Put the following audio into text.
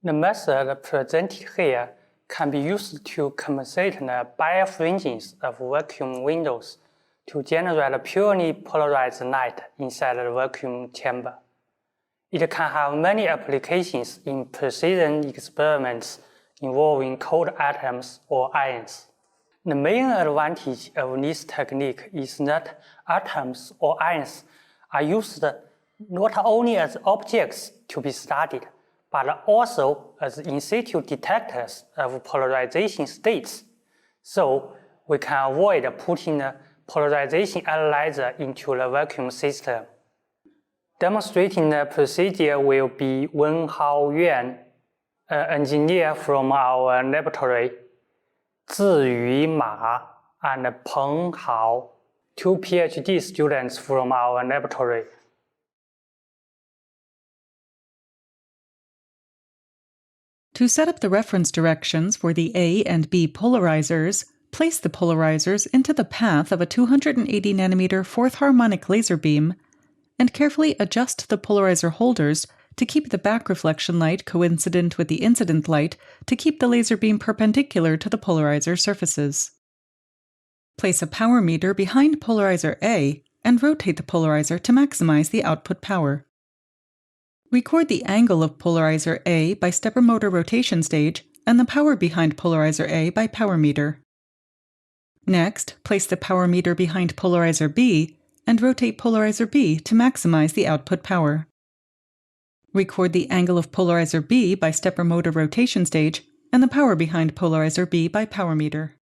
The method presented here can be used to compensate the birefringence of vacuum windows to generate purely polarized light inside the vacuum chamber. It can have many applications in precision experiments involving cold atoms or ions. The main advantage of this technique is that atoms or ions are used not only as objects to be studied, but also as in situ detectors of polarization states. So we can avoid putting the polarization analyzer into the vacuum system. Demonstrating the procedure will be Yuan, an engineer from our laboratory, Ma, and Hao, 2 PhD students from our laboratory. To set up the reference directions for the A and B polarizers, place the polarizers into the path of a 280 nanometer fourth harmonic laser beam and carefully adjust the polarizer holders to keep the back reflection light coincident with the incident light to keep the laser beam perpendicular to the polarizer surfaces. Place a power meter behind polarizer A and rotate the polarizer to maximize the output power. Record the angle of polarizer A by stepper motor rotation stage and the power behind polarizer A by power meter. Next, place the power meter behind polarizer B and rotate polarizer B to maximize the output power. Record the angle of polarizer B by stepper motor rotation stage and the power behind polarizer B by power meter.